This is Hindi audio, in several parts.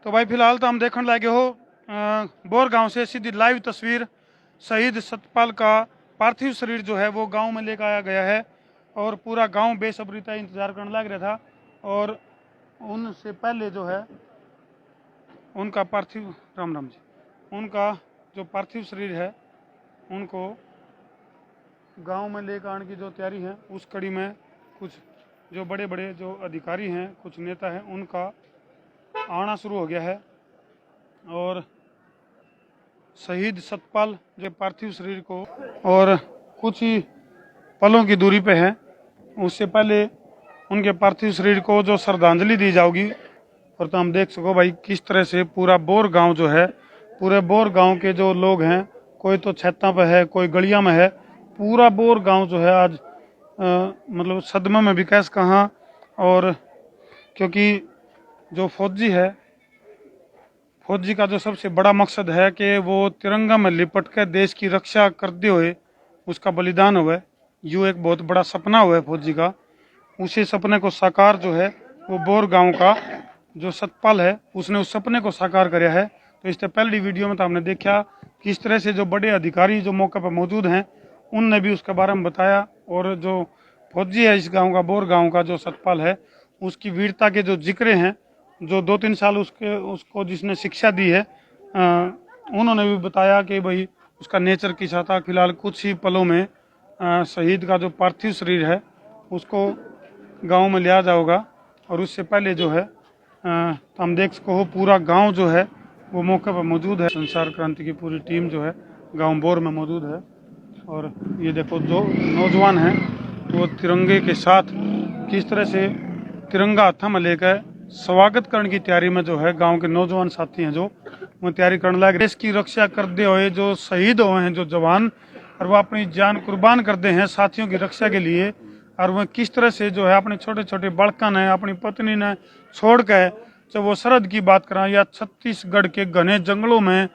तो भाई फिलहाल तो हम देखने लगे हो बोर गांव से सीधी लाइव तस्वीर शहीद सतपाल का पार्थिव शरीर जो है वो गांव में लेकर आया गया है और पूरा गांव बेसब्रीता इंतजार करने लग रहा था। और उनसे पहले जो है उनका पार्थिव राम राम जी उनका जो पार्थिव शरीर है उनको गांव में लेकर आने की जो तैयारी है उस कड़ी में कुछ जो बड़े बड़े जो अधिकारी हैं कुछ नेता हैं उनका आना शुरू हो गया है। और शहीद सतपाल जो पार्थिव शरीर को और कुछ ही पलों की दूरी पे है उससे पहले उनके पार्थिव शरीर को जो श्रद्धांजलि दी जाएगी। और तो हम देख सको भाई किस तरह से पूरा बोर गांव जो है पूरे बोर गांव के जो लोग हैं कोई तो छत्ता पे है कोई गलिया में है पूरा बोर गांव जो है आज मतलब सदमे में भी कैसे कहाँ। और क्योंकि जो फौजी का जो सबसे बड़ा मकसद है कि वो तिरंगा में लिपट कर देश की रक्षा करते हुए उसका बलिदान हुआ। यूँ एक बहुत बड़ा सपना हुआ है फौजी का। उसी सपने को साकार जो है वो बोर गांव का जो सतपाल है उसने उस सपने को साकार कराया है। तो इससे पहली वीडियो में तो हमने देखा किस तरह से जो बड़े अधिकारी जो मौके पर मौजूद हैं उनने भी उसके बारे में बताया। और जो फौजी है इस गांव का बोर गांव का जो सतपाल है उसकी वीरता के जो जिक्र हैं जो 2-3 साल उसको जिसने शिक्षा दी है उन्होंने भी बताया कि भाई उसका नेचर कैसा था। फिलहाल कुछ ही पलों में शहीद का जो पार्थिव शरीर है उसको गांव में लिया जाएगा। और उससे पहले जो है तो हम देख सको पूरा गांव जो है वो मौके पर मौजूद है। संसार क्रांति की पूरी टीम जो है गांव बोर में मौजूद है। और ये देखो जो नौजवान हैं वो तिरंगे के साथ किस तरह से तिरंगा हाथ में लेकर स्वागत करने की तैयारी में जो है गांव के नौजवान साथी हैं जो वो तैयारी करने लगे। देश की रक्षा करते हुए जो शहीद हुए हैं जो जवान और वो अपनी जान कुर्बान करते हैं साथियों की रक्षा के लिए। और वह किस तरह से जो है अपने छोटे छोटे बालका ने अपनी पत्नी ने छोड़ कर जब वो सरहद की बात करें या छत्तीसगढ़ के घने जंगलों में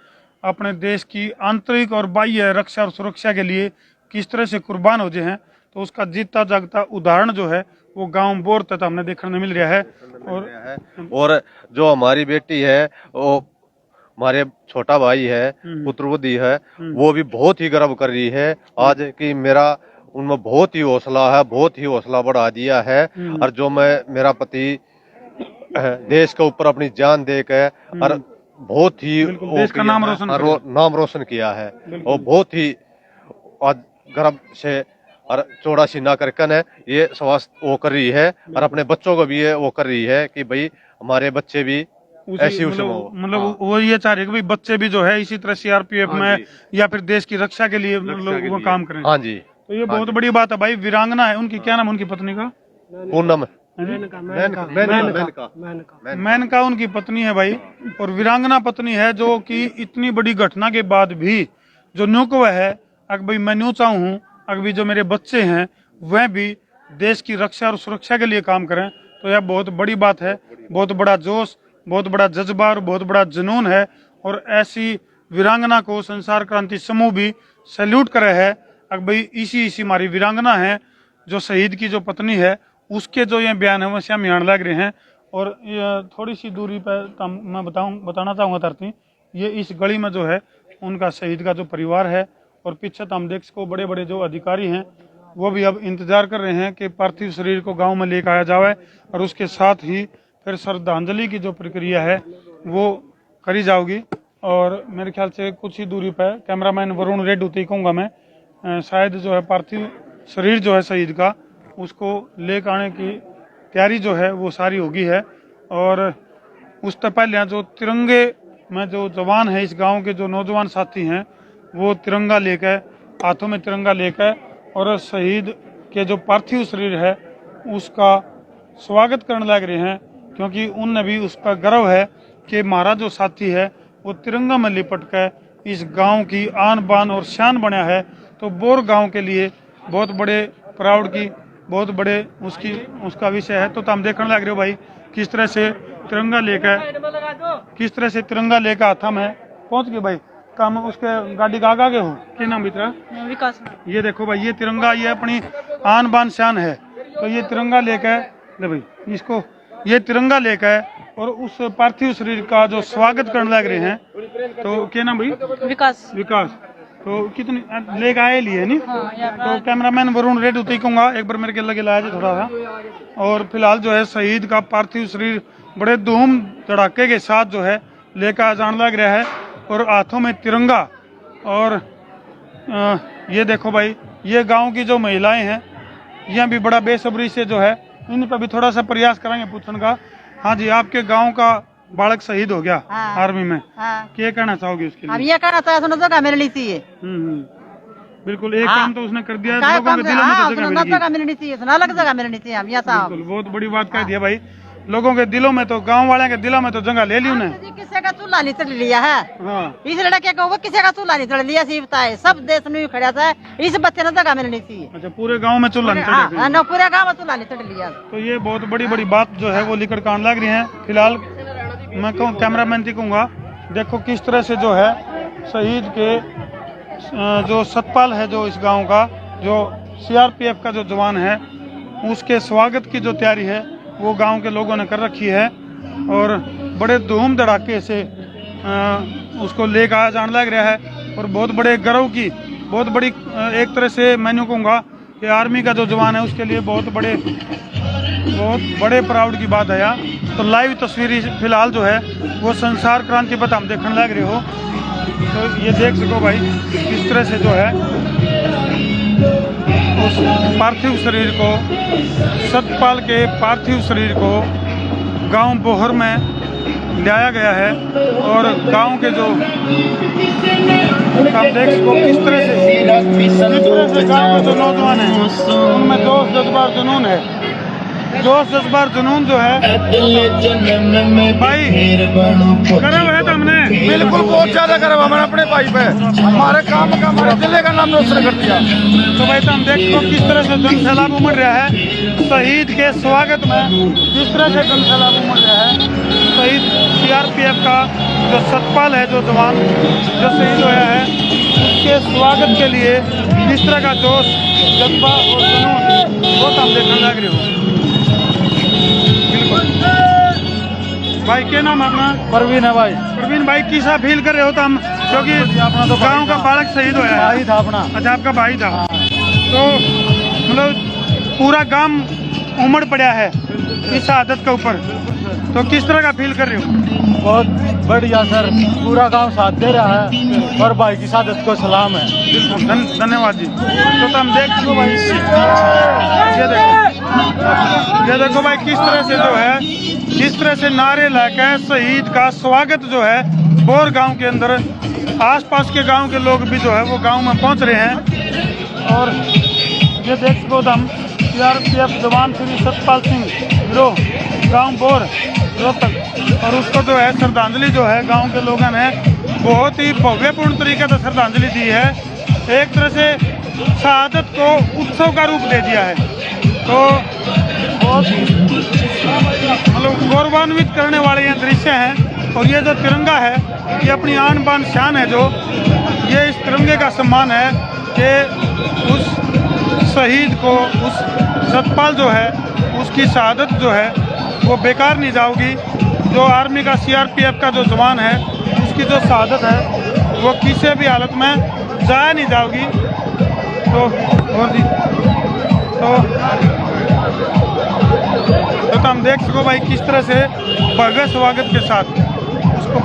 अपने देश की आंतरिक और बाह्य रक्षा और सुरक्षा के लिए किस तरह से कुर्बान हो जाए हैं तो उसका जीता जागता उदाहरण जो है वो गांव बोर तक हमने देखने मिल रहा है। और जो हमारी बेटी है वो हमारे छोटा भाई है पुत्रवधि है वो भी बहुत ही गर्व कर रही है आज कि मेरा उनमें बहुत ही हौसला है बहुत ही हौसला बढ़ा दिया है। और जो मैं मेरा पति देश के ऊपर अपनी जान दे के और बहुत ही देश का नाम रोशन किया है और बहुत ही आज गर्व से और चौड़ा सीना करके ने ये स्वास्थ्य वो कर रही है और अपने बच्चों को भी ये वो कर रही है कि भाई हमारे बच्चे भी ऐसी मतलब वो ये चाह रहे कि भाई बच्चे भी जो है इसी तरह सीआरपीएफ में या फिर देश की रक्षा के लिए मतलब वो काम करें। हाँ जी तो ये बहुत बड़ी बात है भाई। वीरांगना है उनकी क्या नाम उनकी पत्नी का? पूनम मेनका उनकी पत्नी है भाई। और वीरांगना पत्नी है जो कि इतनी बड़ी घटना के बाद भी जो न्यूकव है अगर भाई मैं न्यू चाहूँ अगर भी जो मेरे बच्चे हैं वह भी देश की रक्षा और सुरक्षा के लिए काम करें तो यह बहुत बड़ी बात है। बहुत बड़ा जोश बहुत बड़ा जज्बा और बहुत बड़ा जुनून है। और ऐसी वीरांगना को संसार क्रांति समूह भी सैल्यूट करे है। अगर भाई इसी हमारी वीरांगना है जो शहीद की जो पत्नी है उसके जो ये बयान है वैसे हम यहाँ लग रहे हैं। और थोड़ी सी दूरी पर मैं बताना चाहूँगा धरती ये इस गली में जो है उनका शहीद का जो परिवार है। और पीछे तो हम देख सको बड़े बड़े जो अधिकारी हैं वो भी अब इंतजार कर रहे हैं कि पार्थिव शरीर को गांव में लेकर आया जाए और उसके साथ ही फिर श्रद्धांजलि की जो प्रक्रिया है वो करी जाएगी। और मेरे ख्याल से कुछ ही दूरी पर कैमरामैन वरुण रेड होते ही कहूँगा मैं शायद जो है पार्थिव शरीर जो है शहीद का उसको लेकर आने की तैयारी जो है वो सारी होगी है। और उससे पहले जो तिरंगे में जो जवान है इस गांव के जो नौजवान साथी हैं वो तिरंगा लेकर हाथों में तिरंगा लेकर और शहीद के जो पार्थिव शरीर है उसका स्वागत करने लग रहे हैं। क्योंकि उनने भी उस पर गर्व है कि हमारा जो साथी है वो तिरंगा में लिपट कर इस गांव की आन बान और शान बना है। तो बोर गांव के लिए बहुत बड़े प्राउड की बहुत बड़े उसका विषय है। तो हम देखने लग रहे हो भाई किस तरह से तिरंगा लेकर हाथा में पहुंच गए भाई काम उसके गाड़ी का आगे हो क्या नाम भी तेरा? विकास। ये देखो भाई ये तिरंगा ये अपनी आन बान शान है। तो ये तिरंगा लेकर ले भाई इसको ये तिरंगा लेकर और उस पार्थिव शरीर का जो स्वागत करने लग रहे हैं। तो क्या नाम भाई? विकास। विकास। तो कितनी लेके आए लिए नहीं? तो कैमरामैन वरुण रेड उती कहूँगा एक बार मेरे के लगे लाया थोड़ा सा। और फिलहाल जो है शहीद का पार्थिव शरीर बड़े धूम धड़ाके के साथ जो है लेकर जाने लग रहा है और हाथों में तिरंगा। और ये देखो भाई, ये गांव की जो महिलाएं हैं यह भी बड़ा बेसब्री से जो है इन पर भी थोड़ा सा प्रयास करेंगे पूछने का। हाँ जी, आपके गांव का बालक शहीद हो गया आर्मी में, क्या कहना चाहोगे उसके लिए? अब ये कहना चाहे सुनो जगह मिलनी चाहिए। बिल्कुल, एक काम तो उसने कर दिया, लोगों के दिलों में तो जगह मिलनी चाहिए, अलग जगह मिलनी चाहिए। हम ये साहब बहुत बड़ी बात कह दिया भाई, लोगों के दिलों में तो, गांव वाले के दिलों में तो जगह ले ली उन्हें। किसी का चूल्हा नहीं चढ़ लिया है इस लड़के को, किसी का चूल्हा नहीं चढ़ लिया सी बताए, सब देश में खड़ा था। इस बच्चे ने जगह मिलनी चाहिए। अच्छा, पूरे गांव में चूल्हा नहीं चढ़ा? ना, पूरे गांव में चूल्हा नहीं चढ़ लिया। तो ये बहुत बड़ी बड़ी बात जो है वो लिखकर कान लग रही है। फिलहाल मैं कहूँ कैमरामैन जी कहूँगा, देखो किस तरह से जो है शहीद के जो सतपाल है जो इस गांव का, जो सीआरपीएफ का जो जवान है, उसके स्वागत की जो तैयारी है वो गांव के लोगों ने कर रखी है और बड़े धूम धड़ाके से उसको लेकर आ जाने लग रहा है। और बहुत बड़े गर्व की, बहुत बड़ी एक तरह से मैंने कहूँगा कि आर्मी का जो जवान है उसके लिए बहुत बड़े प्राउड की बात है यार। तो लाइव तस्वीर फिलहाल जो है वो संसार क्रांति पर हम देखने लग रहे हो। तो ये देख सको भाई किस तरह से जो है उस पार्थिव शरीर को, सतपाल के पार्थिव शरीर को गांव बोहर में लाया गया है। और गांव के जो आप देख सको किस तरह से गांव के जो नौजवान हैं उनमें जोश जज्बार जुनून है, जोश जज्बार जुनून जो है भाई गर्व है। तो हमने बिल्कुल बहुत ज्यादा गर्व हमारे अपने भाई पे, हमारे काम का, हमारे जिले का नाम रोशन कर दिया। तो भाई तो हम देख सको किस तरह से जन सैलाब उमड़ रहा है शहीद के स्वागत में, किस तरह से जन सैलाब उमड़ रहा है। शहीद सीआरपीएफ का जो सतपाल है, जो जवान जो शहीद होया है, उसके स्वागत के लिए किस तरह का जोश जज्बा और जुनून वो तो हम देखने लग रहे हो। भाई क्या नाम है अपना? परवीन है भाई। परवीन भाई किसा फील कर रहे हो? तो हम क्योंकि गांव का बालक शहीद होया है। भाई था अपना। अच्छा, आपका भाई था। तो मतलब पूरा गांव उमड़ पड़ा है इस आदत के ऊपर, तो किस तरह का फील कर रहे हो? बहुत बढ़िया सर, पूरा गांव साथ दे रहा है और भाई की शहादत को सलाम है। धन्यवाद जी। तो हम देख सको भाई, ये देखो भाई किस तरह से जो है, किस तरह से नारे लाकर शहीद का स्वागत जो है बोर गांव के अंदर, आसपास के गांव के लोग भी जो है वो गांव में पहुंच रहे हैं। और ये देख सको हम सीआरपीएफ जवान श्री सतपाल सिंह गिरोह गांव बोर रोहतक, और उसको जो है श्रद्धांजलि जो है गांव के लोगों ने बहुत ही भव्यपूर्ण तरीके से श्रद्धांजलि दी है। एक तरह से शहादत को उत्सव का रूप दे दिया है। तो बहुत मतलब गौरवान्वित करने वाले ये दृश्य हैं। और ये जो तिरंगा है ये अपनी आन बान शान है, जो ये इस तिरंगे का सम्मान है कि उस शहीद को, उस सतपाल जो है उसकी शहादत जो है वो बेकार नहीं जाओगी। जो आर्मी का सीआरपीएफ का जो जवान है उसकी जो शहादत है वो किसी भी हालत में जाया नहीं जाओगी। तो और जी तो हम देख सको भाई किस तरह से भव्य स्वागत के साथ उसको,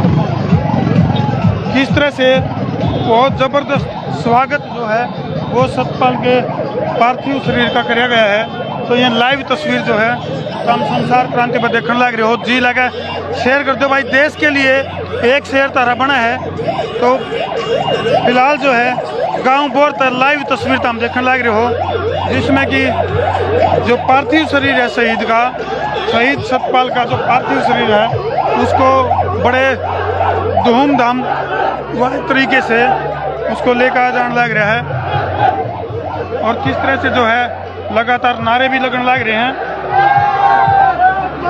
किस तरह से बहुत ज़बरदस्त स्वागत जो है वो सतपाल के पार्थिव शरीर का किया गया है। तो ये लाइव तस्वीर जो है तो हम संसार क्रांति पर देखने लग रहे हो। जी लगा शेयर कर दो भाई, देश के लिए एक शेयर तारा बना है। तो फिलहाल जो है गांव बोर तर लाइव तस्वीर तो हम देखने लग रहे हो, जिसमें कि जो पार्थिव शरीर है शहीद का, शहीद सतपाल का जो पार्थिव शरीर है उसको बड़े धूमधाम वाले तरीके से उसको लेकर जाने लग रहा है। और किस तरह से जो है लगातार नारे भी लगने लग रहे हैं।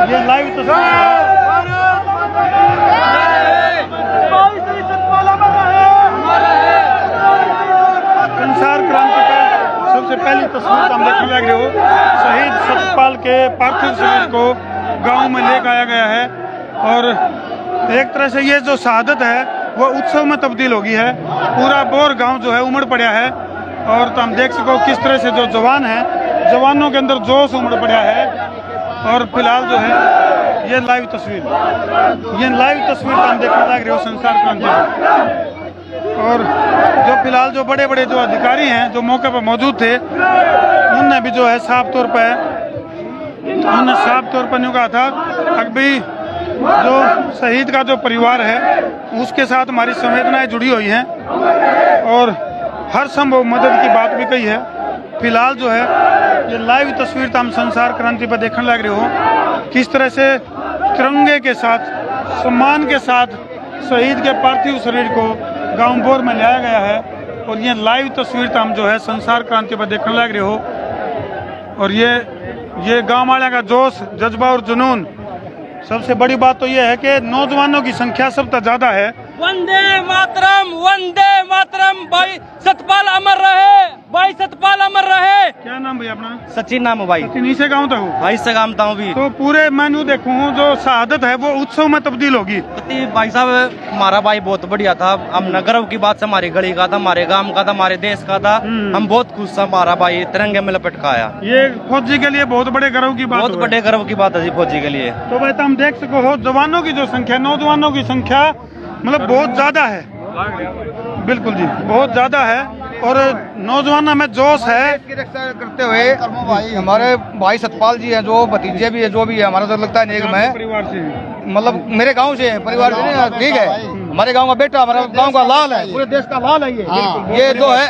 ये लाइव तस्वीर संसार क्रांति का सबसे पहली तस्वीर हम देखने लग रहे हो। शहीद सतपाल के पार्थिव शरीर को गांव में लेकर आया गया है और एक तरह से ये जो शहादत है वो उत्सव में तब्दील हो गई है। पूरा बोर गांव जो है उमड़ पड़ा है और तो हम देख सको किस तरह से जो जवान है, जवानों के अंदर जोश उमड़ पड़ा है। और फिलहाल जो है ये लाइव तस्वीर तो हम देखने लग रहे हो संसार क्रांति में। और जो फिलहाल जो बड़े बड़े जो अधिकारी हैं जो मौके पर मौजूद थे, उनने भी जो है साफ तौर पर यूँ कहा था कि जो शहीद का जो परिवार है उसके साथ हमारी संवेदनाएं जुड़ी हुई हैं और हर संभव मदद की बात भी कही है। फिलहाल जो है ये लाइव तस्वीर तो हम संसार क्रांति पर देखने लग रहे हो किस तरह से तिरंगे के साथ, सम्मान के साथ शहीद के पार्थिव शरीर को गांव बोर में लाया गया है। और ये लाइव तस्वीर तो हम जो है संसार क्रांति पर देखने लग रहे हो। और ये गांव वाले का जोश, जज्बा और जुनून। सबसे बड़ी बात तो ये है कि नौजवानों की संख्या सबसे ज्यादा है। वंदे मातरम, भाई सतपाल अमर रहे, क्या नाम भाई अपना? सचिन नाम है भाई। सचिन इसे गाँव तक हो? भाई से काम था भी। तो पूरे मेन्यू देखूं जो शहादत है वो उत्सव में तब्दील होगी। भाई साहब हमारा भाई बहुत बढ़िया था। हम गर्व की बात से हमारी गली का था, हमारे गांव का था, हमारे देश का था। हम बहुत खुश था, हमारा भाई तिरंगे में लपेट का आया। ये फौजी के लिए बहुत बड़े गर्व की बात, बहुत बड़े गर्व की बात है जी फौजी के लिए। तो भाई हम देख सको हो जवानों की जो संख्या, नौजवानों की संख्या मतलब बहुत ज्यादा है। बिल्कुल जी, बहुत ज्यादा है और नौजवानों में जोश है। की रक्षा करते हुए हमारे भाई सतपाल जी हैं, जो भतीजे भी है, जो भी है, हमारा तो लगता है नेक में परिवार से मतलब मेरे गांव से परिवार से नहीं, ठीक है। हमारे गांव का बेटा, हमारा गांव का लाल है, पूरे देश का लाल है ये जो है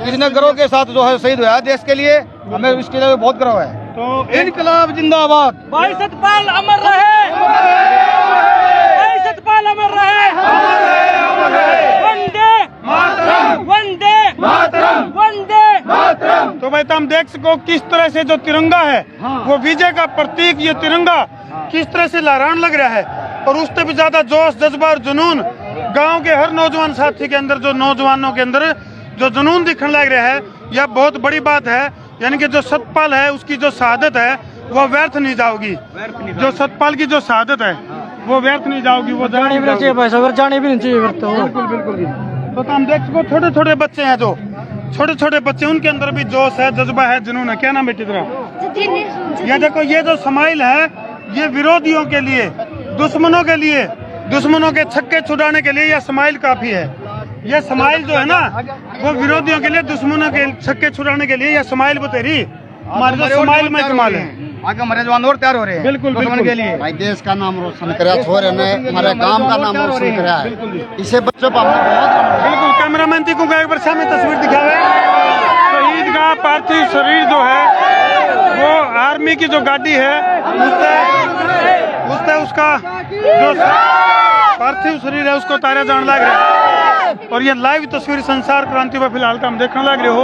इसने गर्व के साथ जो है शहीद हुआ है देश के लिए, हमें इसके लिए बहुत गर्व है। तो इनकलाब जिंदाबाद। भाई सतपाल अमर रहे, भाई सतपाल अमर रहे। वंदे। तो भाई हम देख सको किस तरह से जो तिरंगा है वो विजय का प्रतीक, ये तिरंगा किस तरह से लहराने लग रहा है। और उससे भी ज्यादा जोश, जज्बा और जुनून गांव के हर नौजवान साथी के अंदर, जो नौजवानों के अंदर जो जुनून दिखने लग रहा है, यह बहुत बड़ी बात है। यानी कि जो सतपाल है उसकी जो शहादत है वो व्यर्थ नहीं जाओगी। जो सतपाल की जो शहादत है वो व्यर्थ नहीं जाओगी, वो जाने भी नहीं चाहिए भाई साहब, जाने भी नहीं चाहिए। बिल्कुल। तो हम देख सको छोटे छोटे बच्चे हैं, जो छोटे छोटे बच्चे, उनके अंदर भी जोश है, जज्बा है, जुनून है। क्या नाम बेटी तेरा? ये देखो ये जो स्माइल है ये विरोधियों के लिए, दुश्मनों के छक्के छुड़ाने के लिए यह स्माइल काफी है। यह स्माइल जो है ना वो विरोधियों के लिए, दुश्मनों के छक्के छुड़ाने के लिए यह स्माइल बतेरी हमारे जो स्माइल में कमाल है। आगे हमारे जवान और तैयार हो रहे हैं बिल्कुल के लिए। भाई देश का नाम रोशन कराया, छोरे ने हमारे गांव का नाम रोशन कराया है। इसे बच्चों पर हमने बहुत बिल्कुल। कैमरामैन जी को एक बार सामने तस्वीर दिखावे। शहीद का पार्थिव शरीर जो है वो आर्मी की जो गाड़ी है उससे उसका जो पार्थिव शरीर है उसको तारा जान लग रहा है। और ये लाइव तस्वीर संसार क्रांति पर फिलहाल हम देखने लग रहे हो।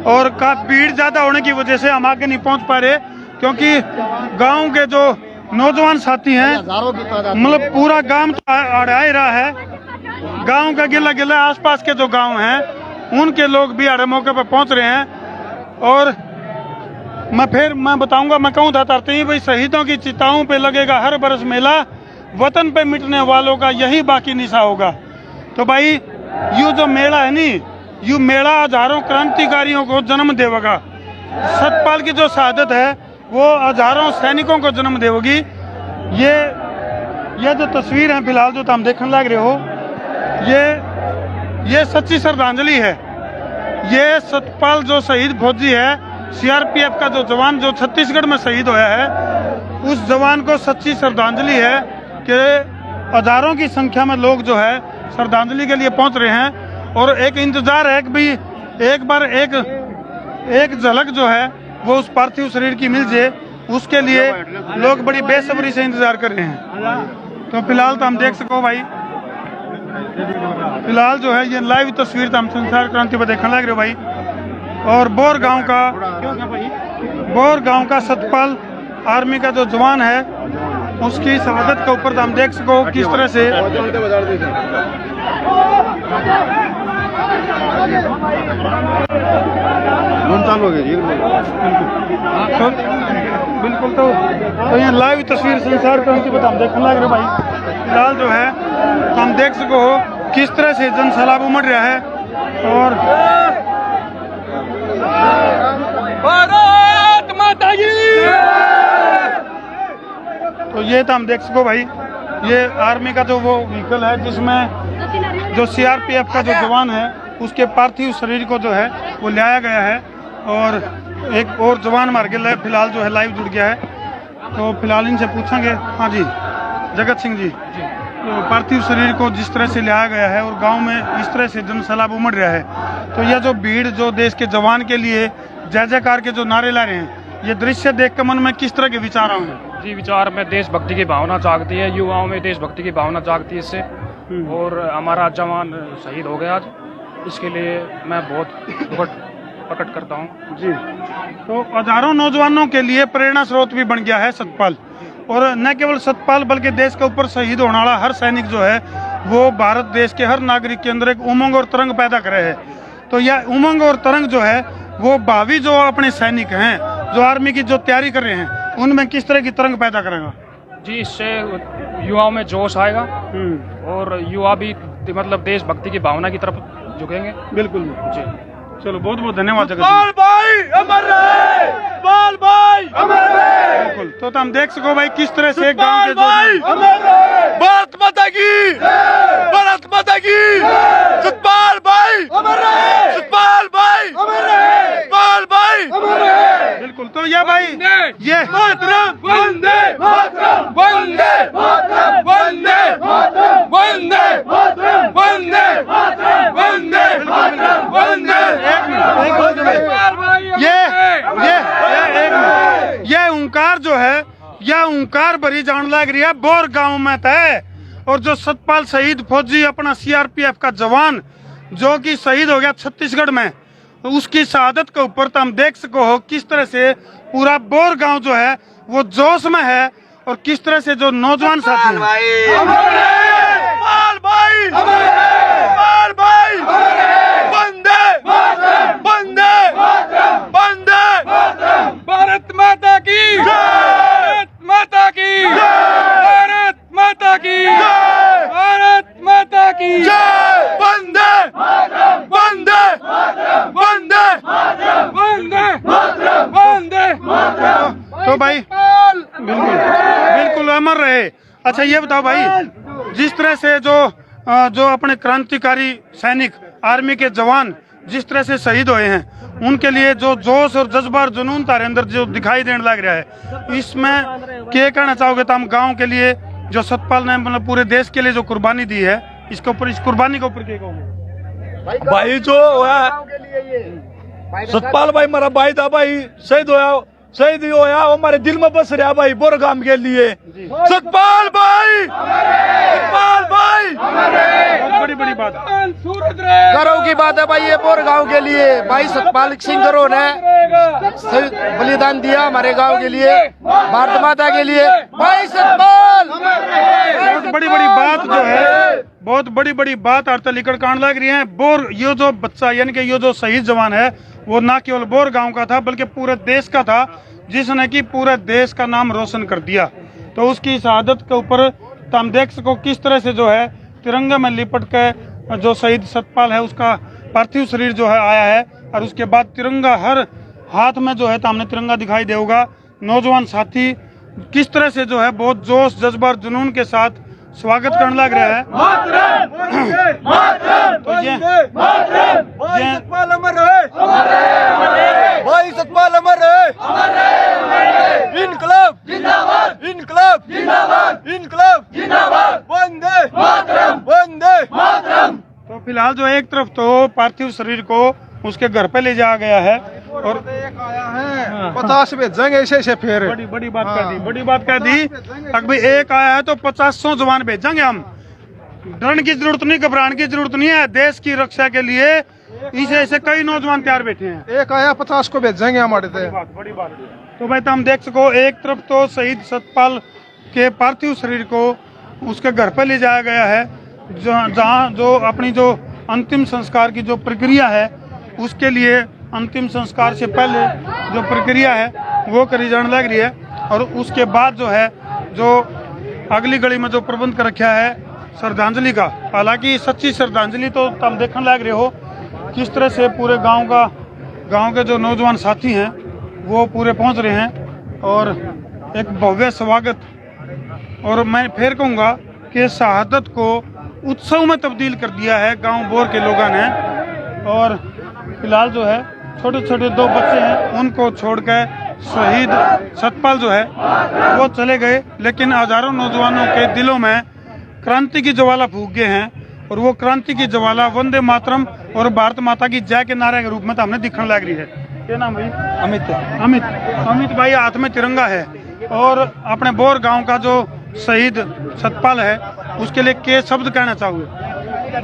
और का भीड़ ज्यादा होने की वजह से हम आगे नहीं पहुंच पा रहे, क्योंकि गांव के जो नौजवान साथी हैं मतलब पूरा गांव तो आ ही रहा है। गांव का गिला आसपास के जो गांव हैं उनके लोग भी आड़े मौके पर पहुंच रहे हैं। और मैं बताऊंगा, मैं कहूँ था तरती भाई, शहीदों की चिताओं पे लगेगा हर बरस मेला, वतन पे मिटने वालों का यही बाकी निशा होगा। तो भाई यू जो मेला है नी, यू मेला हजारों क्रांतिकारियों को जन्म देगा। सतपाल की जो शहादत है वो हजारों सैनिकों को जन्म देगी। ये जो तस्वीर है फिलहाल जो हम देखने लग रहे हो, ये सच्ची श्रद्धांजलि है। ये सतपाल जो शहीद फौजी है, सीआरपीएफ का जो जवान जो छत्तीसगढ़ में शहीद होया है, उस जवान को सच्ची श्रद्धांजलि है कि हजारों की संख्या में लोग जो है श्रद्धांजलि के लिए पहुंच रहे हैं। और एक इंतजार है कि भाई एक बार एक झलक जो है वो उस पार्थिव शरीर की मिल जाए, उसके लिए लोग बड़ी बेसब्री से इंतजार कर रहे हैं। तो फिलहाल तो हम देख सको भाई, फिलहाल जो है ये लाइव तस्वीर तो हम संसार क्रांति पर देखने लग रहे हो भाई। और बोर गांव का सतपाल आर्मी का जो जवान है उसकी शहादत के ऊपर तो हम देख सको किस तरह से चालू हो गया। बिल्कुल। तो ये लाइव तस्वीर संसार क्रांति पर हम देखने लग रहे भाई। फिलहाल जो है हम देख सको हो किस तरह से जन सैलाब उमड़ रहा है। और भारत माता की। तो ये तो हम देख सको भाई, ये आर्मी का जो वो व्हीकल है जिसमें जो सीआरपीएफ का जो जवान है उसके पार्थिव शरीर को जो है वो लाया गया है। और एक और जवान मार गया फिलहाल जो है लाइव जुड़ गया है। तो फिलहाल इनसे पूछेंगे। हाँ जी, जगत सिंह जी, तो पार्थिव शरीर को जिस तरह से लाया गया है और गांव में इस तरह से जन सैलाब उमड़ रहा है, तो यह जो भीड़ जो देश के जवान के लिए जय जयकार के जो नारे ला रहे हैं, ये दृश्य देख कर मन में किस तरह के विचार आए? जी, विचार में देशभक्ति की भावना जागती है, युवाओं में देशभक्ति की भावना जागती है इससे। और हमारा जवान शहीद हो गया आज, इसके लिए मैं बहुत दुखद प्रकट करता हूँ जी। तो हजारों नौजवानों के लिए प्रेरणा स्रोत भी बन गया है सतपाल। और न केवल सतपाल बल्कि देश के ऊपर शहीद होने वाला हर सैनिक जो है वो भारत देश के हर नागरिक के अंदर एक उमंग और तरंग पैदा कर रहे हैं। तो यह उमंग और तरंग जो है वो भावी जो अपने सैनिक हैं, जो आर्मी की जो तैयारी कर रहे हैं, उनमें किस तरह की तरंग पैदा करेगा? जी, इससे युवाओं में जोश आएगा और युवा भी मतलब देशभक्ति की भावना की तरफ झुकेंगे। बिल्कुल जी। चलो, बहुत बहुत धन्यवाद जगत सतपाल भाई अमर रहे, सतपाल भाई अमर रहे। बिल्कुल। तो हम देख सको भाई किस तरह से गांव के जो अमर रहे। भारत माता की, भारत माता की। सतपाल भाई अमर रहे, सतपाल भाई अमर रहे, सतपाल भाई अमर रहे। बिल्कुल। तो ये भाई ये मातरम वंदे मातरम, वंदे मातरम, वंदे मातरम, वंदे मातरम, वंदे मातरम, वंदे मातरम, वंदे। ये ओंकार जो है, यह ओंकार भरी जान लग रही है बोर गांव में तय। और जो सतपाल शहीद फौजी अपना सीआरपीएफ का जवान जो कि शहीद हो गया छत्तीसगढ़ में, तो उसकी शहादत के ऊपर तो हम देख सको हो किस तरह से पूरा बोर गांव जो है वो जोश में है। और किस तरह से जो नौजवान साथी हैं, भारत माता की, भारत माता की, भारत माता की, भारत माता की, वंदे वंदे वंदे वंदे वंदे। तो भाई बिल्कुल बिल्कुल अमर रहे। अच्छा, ये बताओ भाई, जिस तरह से जो अपने क्रांतिकारी सैनिक आर्मी के जवान जिस तरह से शहीद हुए हैं, उनके लिए जो जोश और जज्बा और जुनून तारे अंदर जो दिखाई देने लग रहा है, इसमें क्या कहना चाहोगे? तो हम गाँव के लिए जो सतपाल ने मतलब पूरे देश के लिए जो कुर्बानी दी है, इसके ऊपर, इस कुर्बानी के ऊपर क्या कहोगे? भाई जो सतपाल भाई हमारा भाई था भाई, शहीद होया हमारे दिल में बस रहा भाई बोरगाम के लिए। सतपाल भाई, सतपाल भाई, बहुत बड़ी बड़ी बात है, गर्व की बात है भाई ये बोरगांव के लिए। भाई सतपाल सिंह गरो ने बलिदान दिया हमारे गांव के लिए, भारत माता के लिए। भाई सतपाल बहुत बड़ी बड़ी बात जो है, बहुत बड़ी बड़ी बात अर्थलिकड़ कांड लग रही है। बोर ये जो बच्चा यानी कि ये जो शहीद जवान है वो ना केवल बोर गांव का था बल्कि पूरे देश का था, जिसने कि पूरे देश का नाम रोशन कर दिया। तो उसकी शहादत के ऊपर तो हम देख सको किस तरह से जो है तिरंगे में लिपट के जो शहीद सतपाल है उसका पार्थिव शरीर जो है आया है। और उसके बाद तिरंगा हर हाथ में जो है तो हमने तिरंगा दिखाई देगा। नौजवान साथी किस तरह से जो है बहुत जोश जज्बा और जुनून के साथ स्वागत करने लग रहा है। तो ये सतपाल अमर रहे, भाई सतपाल अमर रहे, इनकलाब जिंदाबाद, इनकलाब जिंदाबाद, इनकलाब जिंदाबाद, वंदे मातरम, वंदे मातरम। तो फिलहाल जो एक तरफ तो पार्थिव शरीर को उसके घर पे ले जाया गया है और एक आया है 50 भेजेंगे ऐसे फिर। बड़ी बात कर दी, बड़ी बात कर दी। अगर भाई एक आया है तो 500 जवान भेजेंगे हम। डरने की जरूरत नहीं, घबराने की जरूरत नहीं है। देश की रक्षा के लिए इसे ऐसे कई नौजवान तैयार बैठे हैं। एक आया 50 को भेजेंगे हमारे से। बड़ी बात। तो भाई तो हम देख सको एक तरफ तो शहीद सतपाल के पार्थिव शरीर को उसके घर पे ले जाया गया है, जहाँ जो अपनी जो अंतिम संस्कार की जो प्रक्रिया है उसके लिए अंतिम संस्कार से पहले जो प्रक्रिया है वो करी जाने लग रही है। और उसके बाद जो है जो अगली गली में जो प्रबंध कर रखा है श्रद्धांजलि का, हालांकि सच्ची श्रद्धांजलि तो तुम देखने लग रहे हो किस तरह से पूरे गांव के जो नौजवान साथी हैं वो पूरे पहुंच रहे हैं और एक भव्य स्वागत। और मैं फिर कहूँगा कि शहादत को उत्सव में तब्दील कर दिया है गांव बोर के लोगों ने। और फिलहाल जो है छोटे छोटे 2 बच्चे हैं उनको छोड़कर शहीद सतपाल जो है वो चले गए, लेकिन हजारों नौजवानों के दिलों में क्रांति की ज्वाला फूंक गए हैं। और वो क्रांति की ज्वाला वंदे मातरम और भारत माता की जय के नारे के रूप में तो हमने दिखने लग रही है। क्या नाम भाई? अमित भाई हाथ में तिरंगा है और अपने बोर गांव का जो शहीद सतपाल है उसके लिए के शब्द कहना चाहोगे?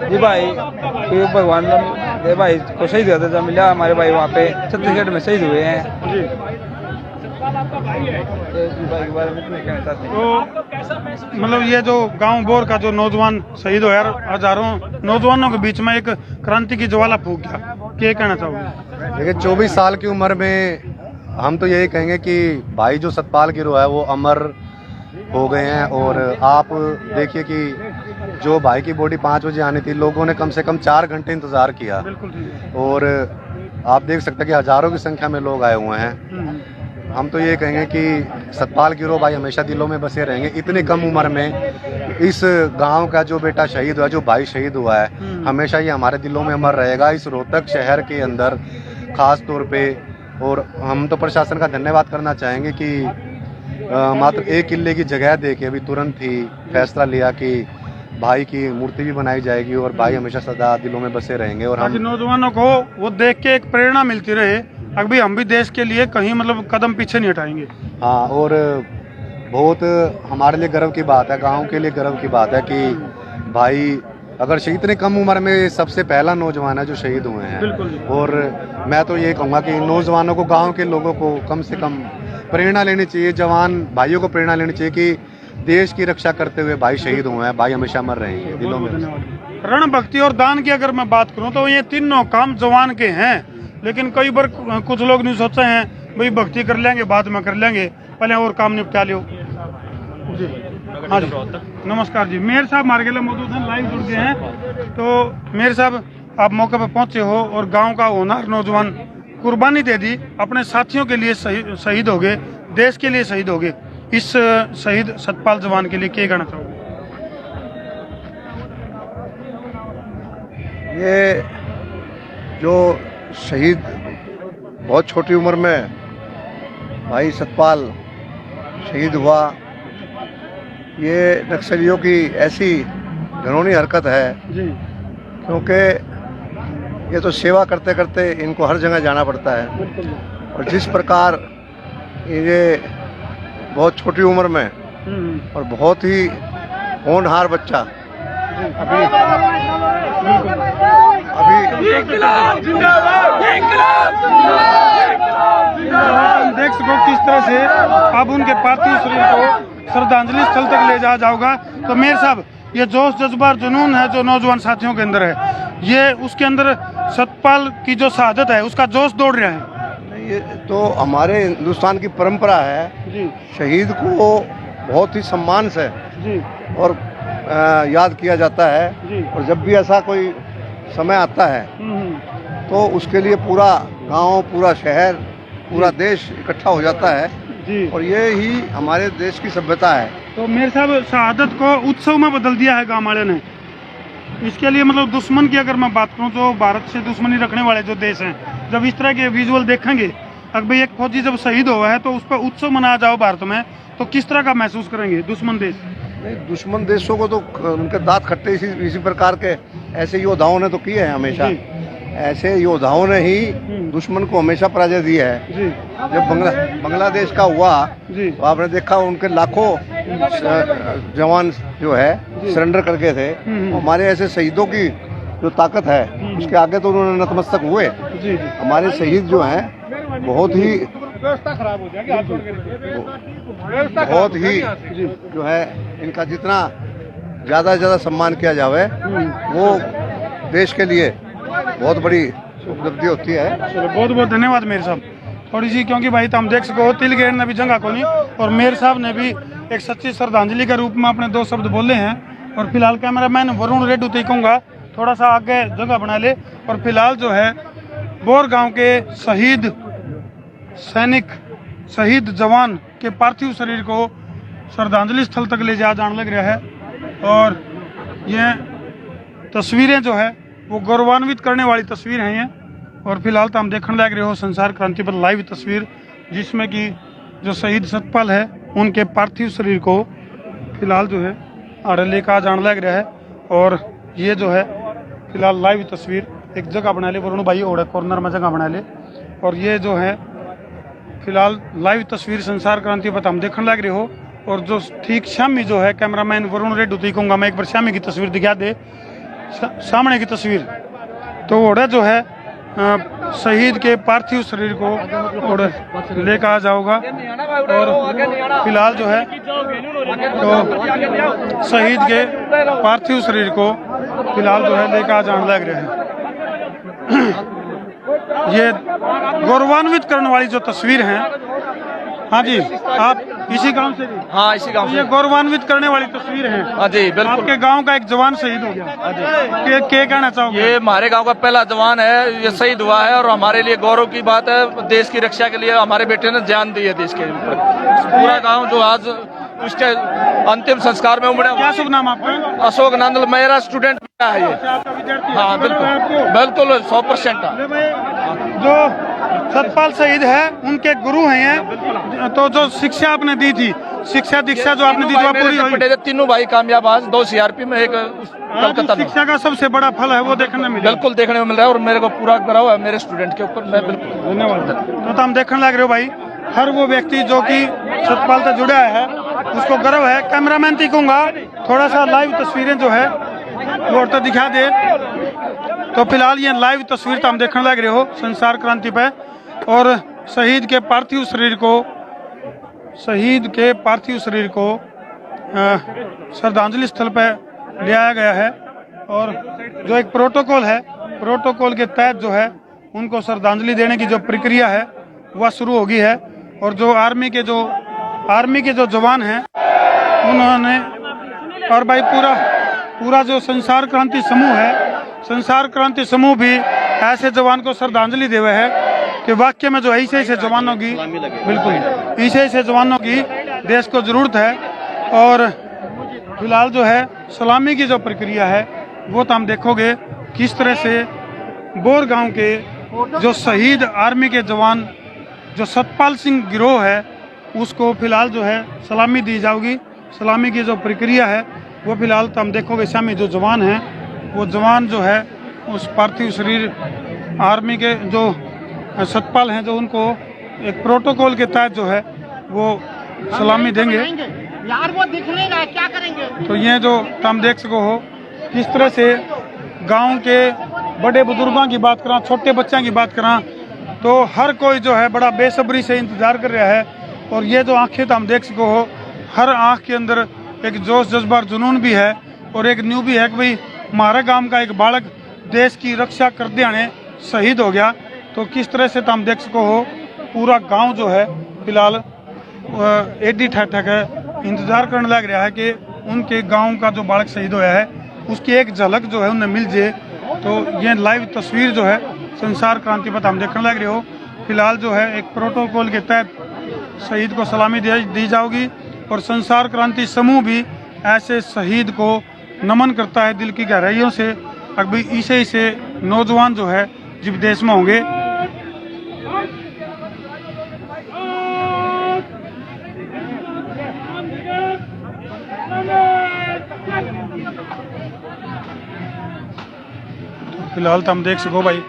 जी भाई, ये भगवान ये भाई को शहीद कर देता मिला, हमारे भाई वहाँ पे छत्तीसगढ़ में शहीद हुए हैं जी। भाई के बारे में कुछ कहना चाहते हैं तो मतलब ये जो गांव बोर का जो नौजवान शहीद हुआ, हजारों नौजवानों के बीच में एक क्रांति की ज्वाला फूंक गया, क्या कहना चाहोगे? देखिए 24 साल की उम्र में हम तो यही कहेंगे कि भाई जो सतपाल गिरोह है वो अमर हो गए हैं। और आप देखिए कि जो भाई की बॉडी 5 बजे आनी थी, लोगों ने कम से कम 4 घंटे इंतजार किया। और आप देख सकते हैं कि हजारों की संख्या में लोग आए हुए हैं। हम तो ये कहेंगे कि सतपाल गिरोह भाई हमेशा दिलों में बसे रहेंगे। इतनी कम उम्र में इस गांव का जो बेटा शहीद हुआ, जो भाई शहीद हुआ है, हमेशा ये हमारे दिलों में अमर रहेगा इस रोहतक शहर के अंदर खास तौर पे। और हम तो प्रशासन का धन्यवाद करना चाहेंगे कि मात्र 1 किले की जगह देके अभी तुरंत ही फैसला लिया कि भाई की मूर्ति भी बनाई जाएगी और भाई हमेशा सदा दिलों में बसे रहेंगे। और हम नौजवानों को वो देख के एक प्रेरणा मिलती रहे, अभी हम भी देश के लिए कहीं मतलब कदम पीछे नहीं हटाएंगे। हाँ, और बहुत हमारे लिए गर्व की बात है, गांव के लिए गर्व की बात है कि भाई अगर शहीद इतनी कम उम्र में सबसे पहला नौजवान है जो शहीद हुए हैं। और मैं तो ये कहूँगा कि नौजवानों को, गांव के लोगों को कम से कम प्रेरणा लेनी चाहिए, जवान भाइयों को प्रेरणा लेनी चाहिए कि देश की रक्षा करते हुए भाई शहीद हुए हैं, भाई हमेशा अमर रहेंगे दिलों में। रण भक्ति और दान की अगर मैं बात करूं तो ये तीनों काम जवान के हैं, लेकिन कई बार कुछ लोग नहीं सोचते हैं भाई भक्ति कर लेंगे बाद में कर लेंगे, पहले और काम निपटा लो जी। हाँ जी, नमस्कार जी। मेयर साहब हमारे के लिए मौजूद हैं, लाइव जुड़ गए हैं। तो मेयर साहब आप मौके पर पहुंचे हो और गांव का होनहार नौजवान कुर्बानी दे दी, अपने साथियों के लिए शहीद हो गए, देश के लिए शहीद हो गए। इस शहीद सतपाल जवान के लिए क्या कहना चाहोगे? ये जो शहीद बहुत छोटी उम्र में भाई सतपाल शहीद हुआ, ये नक्सलियों की ऐसी घिनौनी हरकत है क्योंकि ये तो सेवा करते करते इनको हर जगह जाना पड़ता है। और जिस प्रकार ये बहुत छोटी उम्र में और बहुत ही होनहार बच्चा अभी देख सको किस तरह से अब उनके पार्थिव शरीर को श्रद्धांजलि स्थल तक ले जाओगा। तो मेयर साहब, ये जोश जज्बा और जुनून है जो नौजवान साथियों के अंदर है, ये उसके अंदर सतपाल की जो शहादत है उसका जोश दौड़ रहा है। ये तो हमारे हिंदुस्तान की परंपरा है जी। शहीद को बहुत ही सम्मान से जी और याद किया जाता है जी। और जब भी ऐसा कोई समय आता है तो उसके लिए पूरा गांव, पूरा शहर, पूरा देश इकट्ठा हो जाता है जी। और ये ही हमारे देश की सभ्यता है। तो मेरे साहब शहादत को उत्सव में बदल दिया है गाँव वाले ने। इसके लिए मतलब दुश्मन की अगर मैं बात करूं तो भारत से दुश्मनी रखने वाले जो देश हैं, जब इस तरह के विजुअल देखेंगे, अगर भाई एक फौजी जब शहीद हुआ है तो उस पर उत्सव मनाया जाओ भारत में, तो किस तरह का महसूस करेंगे दुश्मन देश? नहीं, दुश्मन देशों को तो उनके दांत खट्टे इसी प्रकार के ऐसे योद्धाओं ने तो किए हैं हमेशा। ऐसे योद्धाओं ने ही दुश्मन को हमेशा पराजय दी है जी। जब बांग्लादेश का हुआ तो आपने देखा उनके लाखों जवान जो है सरेंडर करके थे। हमारे ऐसे शहीदों की जो ताकत है उसके आगे तो उन्होंने नतमस्तक हुए। हमारे शहीद जो हैं बहुत ही जो है, इनका जितना ज़्यादा से ज़्यादा सम्मान किया जावे वो देश के लिए बहुत बड़ी उपलब्धि होती है। बहुत बहुत धन्यवाद मेरे साहब। थोड़ी सी, क्योंकि भाई तुम देख सको तिल गेड़ ने भी जंगा को नहीं, और मेयर साहब ने भी एक सच्ची श्रद्धांजलि के रूप में अपने 2 शब्द बोले हैं। और फिलहाल कैमरामैन वरुण रेड्डी तो कहूँगा थोड़ा सा आगे जगह बना ले। और फिलहाल जो है बोर गांव के शहीद सैनिक, शहीद जवान के पार्थिव शरीर को श्रद्धांजलि स्थल तक ले जाने लग रहा है। और ये तस्वीरें जो है वो गौरवान्वित करने वाली तस्वीर हैं ये। और फिलहाल तो हम देखने लग रहे हो संसार क्रांति पर लाइव तस्वीर, जिसमें कि जो शहीद सतपाल है उनके पार्थिव शरीर को फिलहाल जो है आड़े लेकर जाने लग रहा है। और ये जो है फिलहाल लाइव तस्वीर एक जगह बना ले वरुण भाई, और कॉर्नर में जगह बना ले। और ये जो है फिलहाल लाइव तस्वीर संसार क्रांति पर हम देखने लग रहे हो। और जो ठीक शामी जो है कैमरामैन वरुण रेड्डी कहूँगा मैं एक बार शामी की तस्वीर दिखा दे, सामने की तस्वीर। तो ओढ़े जो है शहीद के पार्थिव शरीर को लेकर आ जाओगा। और फिलहाल जो है तो शहीद के पार्थिव शरीर को फिलहाल जो है लेकर आ जाने लग रहे हैं। ये गौरवान्वित करने वाली जो तस्वीर है, हाँ जी आप इसी गांव से? हाँ इसी गांव से। ये गौरवान्वित करने वाली तस्वीर है। हाँ जी बिल्कुल। आपके गांव का एक जवान शहीद हो गया। हाँ जी। क्या कहना चाहोगे? ये हमारे गांव का पहला जवान है, ये शहीद हुआ है और हमारे लिए गौरव की बात है। देश की रक्षा के लिए हमारे बेटे ने जान दी है देश के ऊपर। पूरा गांव जो आज उसके अंतिम संस्कार में उमड़ा। क्या शुभ नाम आपका? अशोक नंदल, मेरा स्टूडेंट है ये। हाँ बिल्कुल बिल्कुल 100%। जो सतपाल शहीद है उनके गुरु हैं ये। तो जो शिक्षा आपने दी थी, शिक्षा दीक्षा जो आपने दी थी वो पूरी हुई? तीनों भाई कामयाब, आज 2 CRP में, एक कलकत्ता में। शिक्षा का सबसे बड़ा फल है वो देखने में बिल्कुल देखने को मिल रहा है। और मेरे को पूरा गर्व है मेरे स्टूडेंट के ऊपर। मैं बिल्कुल धन्यवाद। तो हम देखने लग रहे हो भाई, हर वो व्यक्ति जो कि सतपाल से जुड़ा है उसको गर्व है। कैमरामैन तो कहूँगा थोड़ा सा लाइव तस्वीरें जो है वो तो दिखा दे। तो फिलहाल ये लाइव तस्वीर तो हम देखने लग रहे हो संसार क्रांति पे। और शहीद के पार्थिव शरीर को श्रद्धांजलि स्थल पर ले आया गया है। और जो एक प्रोटोकॉल है, प्रोटोकॉल के तहत जो है उनको श्रद्धांजलि देने की जो प्रक्रिया है वह शुरू होगी है। और जो आर्मी के जो जवान हैं उन्होंने, और भाई पूरा जो संसार क्रांति समूह है, संसार क्रांति समूह भी ऐसे जवान को श्रद्धांजलि देवे है कि वाक्य में जो ऐसे जवानों की, बिल्कुल ऐसे जवानों की देश को जरूरत है। और फिलहाल जो है सलामी की जो प्रक्रिया है वो तो हम देखोगे किस तरह से बोर गांव के जो शहीद आर्मी के जवान जो सतपाल सिंह गिरोह है उसको फिलहाल जो है सलामी दी जाएगी। सलामी की जो प्रक्रिया है वो फिलहाल तो हम देखोगे शामी जो जवान हैं वो जवान जो है उस पार्थिव शरीर आर्मी के जो सतपाल हैं जो उनको एक प्रोटोकॉल के तहत जो है वो सलामी देंगे। यार वो दिख नहीं रहा है, क्या करेंगे? तो ये जो तुम देख सको हो किस तरह से गांव के बड़े बुजुर्गों की बात करा, छोटे बच्चों की बात करा, तो हर कोई जो है बड़ा बेसब्री से इंतजार कर रहा है। और ये जो आंखें तुम देख सको हो, हर आंख के अंदर एक जोश जज्बा और जुनून भी है और एक न्यू भी है कि भाई हमारे गांव का एक बालक देश की रक्षा करते आने शहीद हो गया। तो किस तरह से तुम देख सको हो पूरा गांव जो है फिलहाल एडी ठक है, इंतजार करने लग रहा है कि उनके गांव का जो बालक शहीद होया है उसकी एक झलक जो है उन्हें मिल जाए। तो ये लाइव तस्वीर जो है संसार क्रांति पर हम देखने लग रहे हो। फिलहाल जो है एक प्रोटोकॉल के तहत शहीद को सलामी दी जाएगी और संसार क्रांति समूह भी ऐसे शहीद को नमन करता है दिल की गहराइयों से। अभी इसे नौजवान जो है जब देश में होंगे। तो फिलहाल तो हम देख सको भाई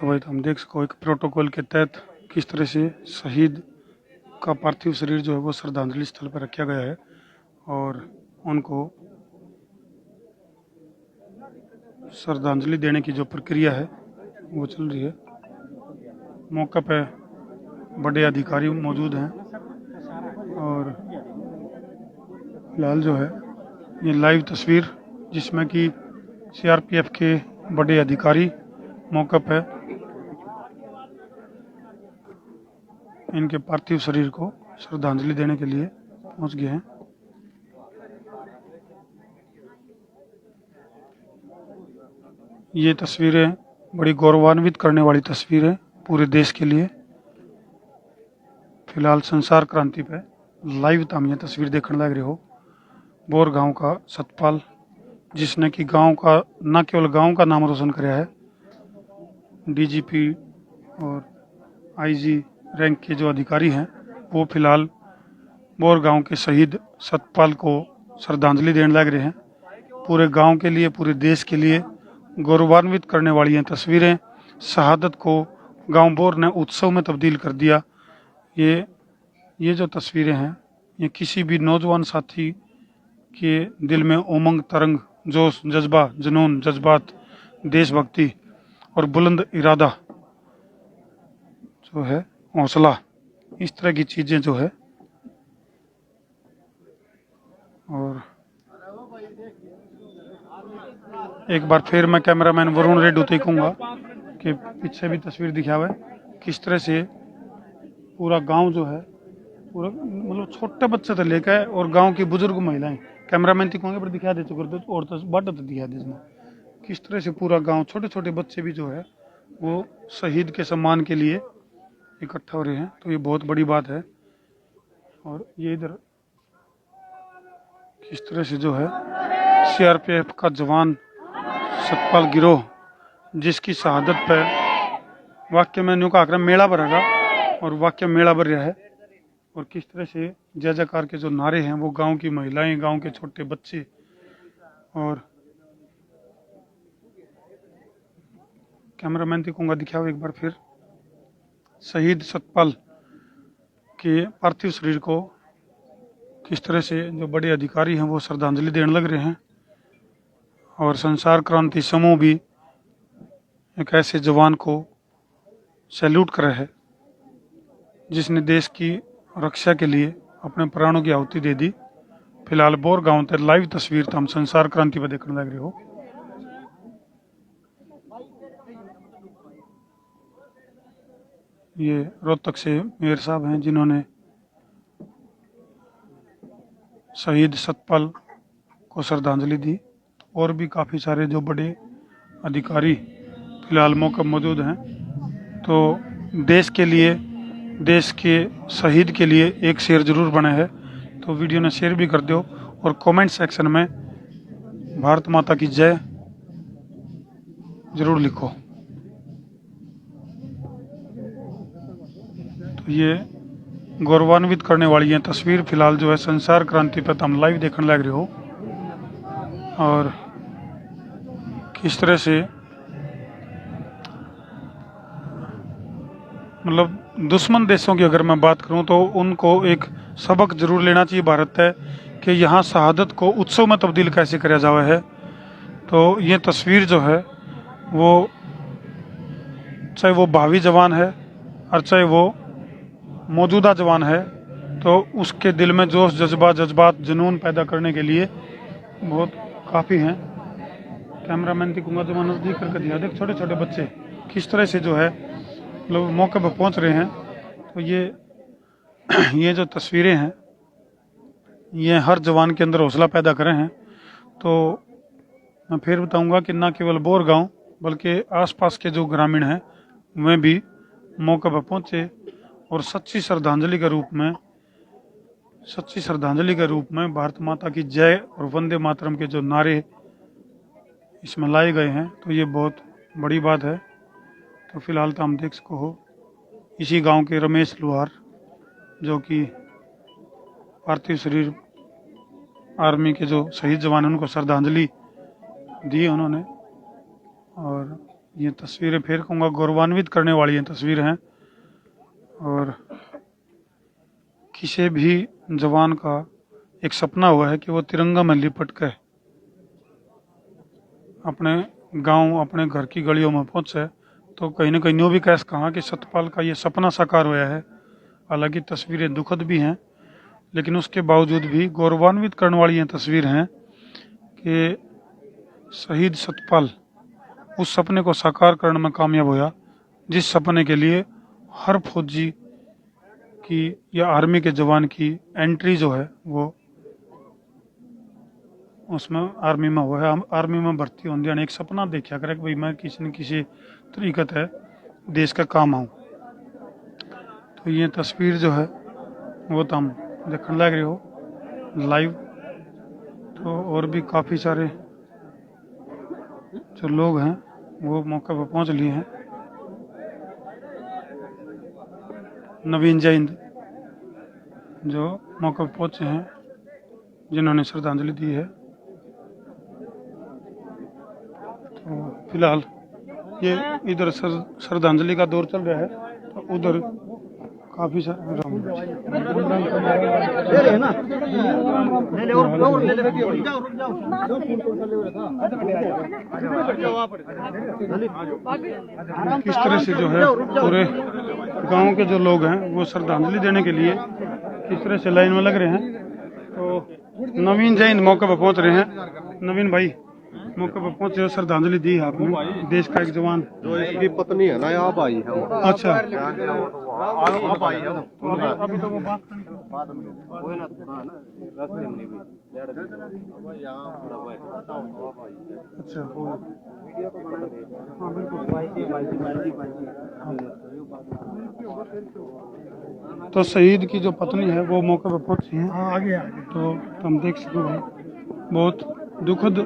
तो भाई हम देख सको एक प्रोटोकॉल के तहत किस तरह से शहीद का पार्थिव शरीर जो है वो श्रद्धांजलि स्थल पर रखा गया है और उनको श्रद्धांजलि देने की जो प्रक्रिया है वो चल रही है। मौके पे बड़े अधिकारी मौजूद हैं और फिलहाल जो है ये लाइव तस्वीर जिसमें कि सीआरपीएफ के बड़े अधिकारी मौके पे इनके पार्थिव शरीर को श्रद्धांजलि देने के लिए पहुंच गए हैं। ये तस्वीरें बड़ी गौरवान्वित करने वाली तस्वीरें पूरे देश के लिए। फिलहाल संसार क्रांति पे लाइव ताम ये तस्वीर देखने लग रहे हो। बोर गांव का सतपाल जिसने कि गांव का न केवल गांव का नाम रोशन कराया है, डीजीपी और आईजी रैंक के जो अधिकारी हैं वो फिलहाल बोर गांव के शहीद सतपाल को श्रद्धांजलि देने लग रहे हैं। पूरे गांव के लिए, पूरे देश के लिए गौरवान्वित करने वाली ये तस्वीरें। शहादत को गांव बोर ने उत्सव में तब्दील कर दिया। ये जो तस्वीरें हैं ये किसी भी नौजवान साथी के दिल में उमंग, तरंग, जोश, जज्बा, जुनून, जज्बात, देशभक्ति और बुलंद इरादा जो है, हौसला, इस तरह की चीजें जो है। और एक बार फिर मैं कैमरामैन वरुण रेड्डी को कहूँगा कि पीछे भी तस्वीर दिखा हुआ है किस तरह से पूरा गांव जो है, पूरा मतलब छोटे बच्चे से लेकर और गांव की बुजुर्ग महिलाएं, कैमरामैन को कहूँगा पर दिखा दे चुके और तो बाट तो दिखा दे इसमें किस तरह से पूरा गांव, छोटे छोटे बच्चे भी जो है वो शहीद के सम्मान के लिए इकट्ठा हो रहे हैं। तो ये बहुत बड़ी बात है। और ये इधर किस तरह से जो है सीआरपीएफ का जवान सतपाल गिरोह जिसकी शहादत पर वाक्य में न्यू का आक्रम मेला भरेगा और वाक्य मेला भर रहा है। और किस तरह से जय जयकार के जो नारे हैं वो गांव की महिलाएं, गांव के छोटे बच्चे और कैमरामैन को कहूँगा दिखाओ एक बार फिर शहीद सतपाल के पार्थिव शरीर को किस तरह से जो बड़े अधिकारी हैं वो श्रद्धांजलि देने लग रहे हैं। और संसार क्रांति समूह भी एक ऐसे जवान को सैल्यूट कर रहा है जिसने देश की रक्षा के लिए अपने प्राणों की आहुति दे दी। फिलहाल बोर गांव तक लाइव तस्वीर हम संसार क्रांति पर देखने लग रहे हो। ये रोहतक से मेयर साहब हैं जिन्होंने शहीद सतपाल को श्रद्धांजलि दी। और भी काफ़ी सारे जो बड़े अधिकारी फिलहाल मौके मौजूद हैं। तो देश के लिए, देश के शहीद के लिए एक शेयर जरूर बना है तो वीडियो ने शेयर भी कर दो और कमेंट सेक्शन में भारत माता की जय जरूर लिखो। तो ये गौरवान्वित करने वाली है तस्वीर फिलहाल जो है संसार क्रांति पर हम लाइव देखने लग रहे हो। और किस तरह से मतलब दुश्मन देशों की अगर मैं बात करूं तो उनको एक सबक जरूर लेना चाहिए भारत है कि यहाँ शहादत को उत्सव में तब्दील कैसे किया जावा है। तो ये तस्वीर जो है वो चाहे वो भावी जवान है और चाहे वो मौजूदा जवान है तो उसके दिल में जोश, जज्बात, जुनून पैदा करने के लिए बहुत काफ़ी हैं। कैमरामैन की कहूँगा जो मैं नज़दीक करके दिया, देख छोटे छोटे बच्चे किस तरह से जो है लोग मौके पर पहुँच रहे हैं। तो ये जो तस्वीरें हैं ये हर जवान के अंदर हौसला पैदा कर रहे हैं। तो मैं फिर बताऊंगा कि न केवल बोर गांव बल्कि आसपास के जो ग्रामीण हैं वे भी मौके पर पहुँचे और सच्ची श्रद्धांजलि के रूप में भारत माता की जय और वंदे मातरम के जो नारे इसमें लाए गए हैं तो ये बहुत बड़ी बात है। तो फिलहाल तो हम देख सको हो इसी गांव के रमेश लुहार जो कि पार्थिव शरीर आर्मी के जो शहीद जवान हैं उनको श्रद्धांजलि दी उन्होंने। और ये तस्वीरें फिर कहूँगा गौरवान्वित करने वाली ये तस्वीर हैं। और किसी भी जवान का एक सपना हुआ है कि वो तिरंगा में लिपट कर अपने गांव, अपने घर की गलियों में पहुंचे। तो कहीं ना कहीं यूँ भी कह कहा कि सतपाल का ये सपना साकार हुआ है। हालांकि तस्वीरें दुखद भी हैं, लेकिन उसके बावजूद भी गौरवान्वित करने वाली ये तस्वीर हैं कि शहीद सतपाल उस सपने को साकार करने में कामयाब हुआ जिस सपने के लिए हर फौजी की या आर्मी के जवान की एंट्री जो है वो उसमें आर्मी में हुआ है। आर्मी में भर्ती होने जाने एक सपना देखा करे कि भाई मैं किसी न किसी तरीकत है देश का काम आऊँ। तो ये तस्वीर जो है वो तो हम देखने लग रहे हो लाइव। तो और भी काफ़ी सारे जो लोग हैं वो मौके पर पहुंच लिए हैं। नवीन जैन जो मौके पर पहुंचे हैं, जिन्होंने श्रद्धांजलि दी है। तो फिलहाल ये इधर श्रद्धांजलि का दौर चल रहा है, तो उधर काफी सारे किस तरह से जो है पूरे गांव के जो लोग हैं वो श्रद्धांजलि देने के लिए किस तरह से लाइन में लग रहे हैं। तो नवीन जैन मौके पर पहुंच रहे हैं। नवीन भाई मौके पर पहुंचे, श्रद्धांजलि दी है आपने। देश का एक जवान जो इसकी पत्नी है ना यहाँ आई है। अच्छा आप आई है अभी तो वो बात अच्छा हाँ बिल्कुल। तो शहीद की जो पत्नी है वो मौके पर पहुंची है। आगे तो हम देख सकते हैं बहुत दुखद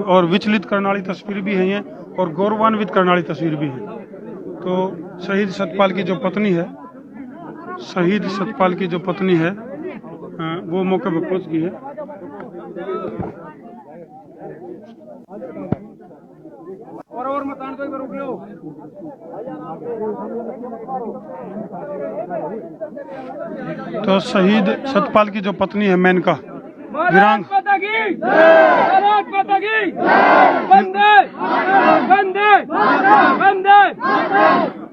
और विचलित करने वाली तस्वीर भी है ये, और गौरवान्वित करने वाली तस्वीर भी है। तो शहीद सतपाल की जो पत्नी है, शहीद सतपाल की जो पत्नी है वो मौके पर पहुंच गई है। और मकान तो रुक लो। तो शहीद सतपाल की जो पत्नी है मेनका वीरांग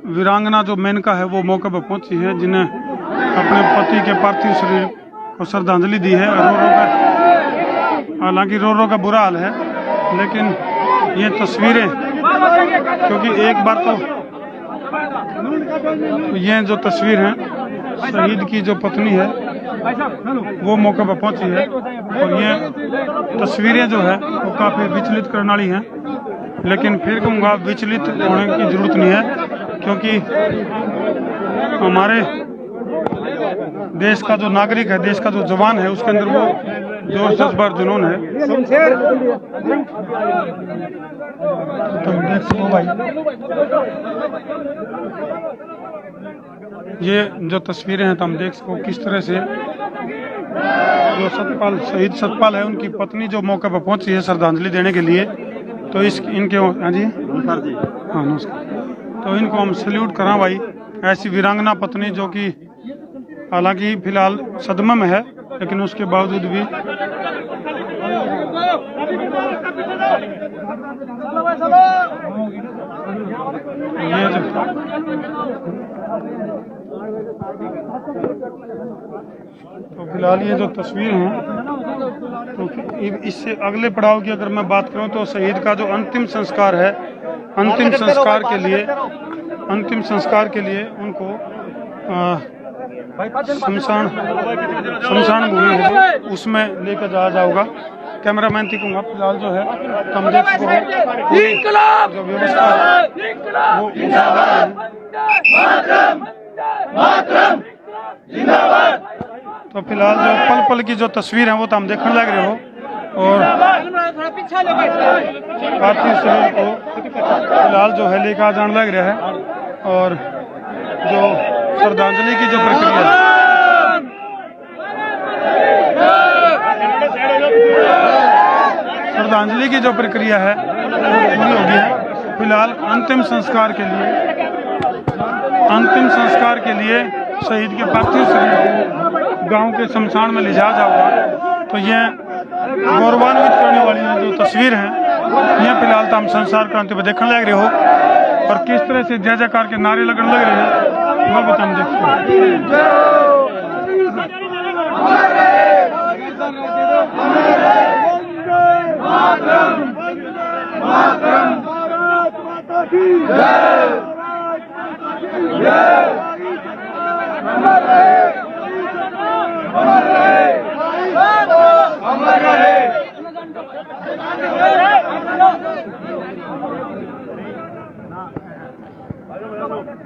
वीरांगना जो मेनका है वो मौके पर पहुंची है, जिन्हें अपने पति के पार्थिव शरीर को श्रद्धांजलि दी है। हालांकि रो रो का बुरा हाल है, लेकिन ये तस्वीरें क्योंकि एक बार तो ये जो तस्वीर है शहीद की जो पत्नी है वो मौके पर पहुंची है, और ये तस्वीरें जो है वो काफ़ी विचलित करने वाली हैं। लेकिन फिर कहूँगा विचलित होने की जरूरत नहीं है, क्योंकि हमारे देश का जो नागरिक है, देश का जो जवान है, उसके अंदर वो जोश जज्बा और जुनून है। तुम देख सको भाई, ये जो तस्वीरें हैं तुम देख सको किस तरह से जो सतपाल शहीद सतपाल है उनकी पत्नी जो मौके पर पहुंची है श्रद्धांजलि देने के लिए। तो इनके हाँ जी हाँ नमस्कार। तो इनको हम सैल्यूट करा भाई, ऐसी वीरांगना पत्नी जो कि हालांकि फिलहाल सदमे में है, लेकिन उसके बावजूद भी ये जो तो फिलहाल ये जो तस्वीर है, तो इससे अगले पड़ाव की अगर मैं बात करूं तो शहीद का जो अंतिम संस्कार है, अंतिम संस्कार के लिए उनको शमशान भूमि है उसमें लेकर जाया जाएगा। कैमरामैन थी कहूँगा फिलहाल जो है हम देख जो व्यवस्था है वो तो फिलहाल जो पल पल की जो तस्वीर है वो तो हम देखने लग रहे हो, और पार्थिव शरीर को फिलहाल जो है लेकर जाने लग रहा है। और जो श्रद्धांजलि की जो प्रक्रिया है, श्रद्धांजलि की जो प्रक्रिया है पूरी होगी है। फिलहाल अंतिम संस्कार के लिए शहीद के पार्थिव शरीर को गांव के शमशान में ले जाया जाऊंगा। तो ये गौरवान्वित करने वाली जो तस्वीर है ये फिलहाल तो हम संसार क्रांति पर देखने लग रहे हो और किस तरह से जय जयकार के नारे लगने लग रहे हैं वह भी हम देखते हैं।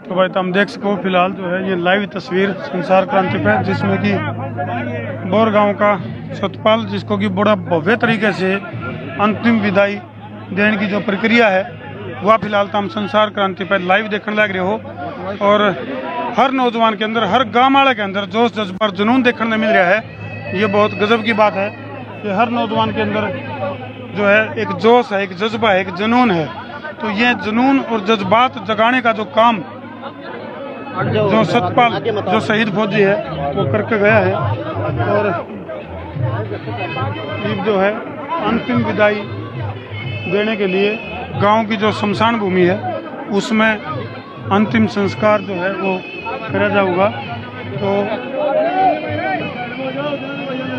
तो भाई तो हम देख सको फिलहाल जो है ये लाइव तस्वीर संसार क्रांति पे जिसमें कि बोर गांव का सतपाल जिसको कि बड़ा भव्य तरीके से अंतिम विदाई देने की जो प्रक्रिया है वह फिलहाल तो हम संसार क्रांति पर लाइव देखने लग रहे हो और हर नौजवान के अंदर हर गाँव वाले के अंदर जोश जज्बा और जुनून देखने को मिल रहा है। ये बहुत गजब की बात है कि हर नौजवान के अंदर जो है एक जोश है, एक जज्बा है, एक जुनून है। तो ये जुनून और जज्बात जगाने का जो काम जो सतपाल जो शहीद फौजी है वो करके गया है और जो है अंतिम विदाई देने के लिए गांव की जो शमशान भूमि है उसमें अंतिम संस्कार जो है वो करा जाऊगा। तो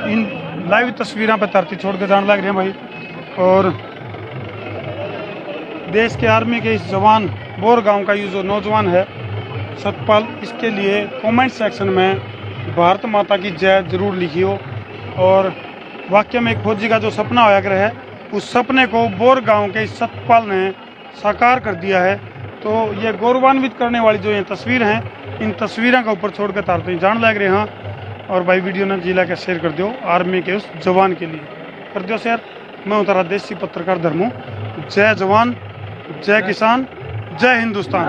इन लाइव तस्वीरों पर धरती छोड़ के जाने लग रहे हैं भाई और देश के आर्मी के इस जवान बोर गांव का ये जो नौजवान है सतपाल, इसके लिए कमेंट सेक्शन में भारत माता की जय जरूर लिखियो। और वाकई में एक फौजी का जो सपना होया कर है उस सपने को बोर गांव के इस सतपाल ने साकार कर दिया है। तो ये गौरवान्वित करने वाली जो ये तस्वीर हैं इन तस्वीरों का ऊपर छोड़ कर तारते जान लग रहे हैं। और भाई वीडियो ने जिला के शेयर कर दो आर्मी के उस जवान के लिए कर दो शेयर। मैं उतारा देसी पत्रकार धर्मू। जय जवान, जय किसान, जय हिंदुस्तान।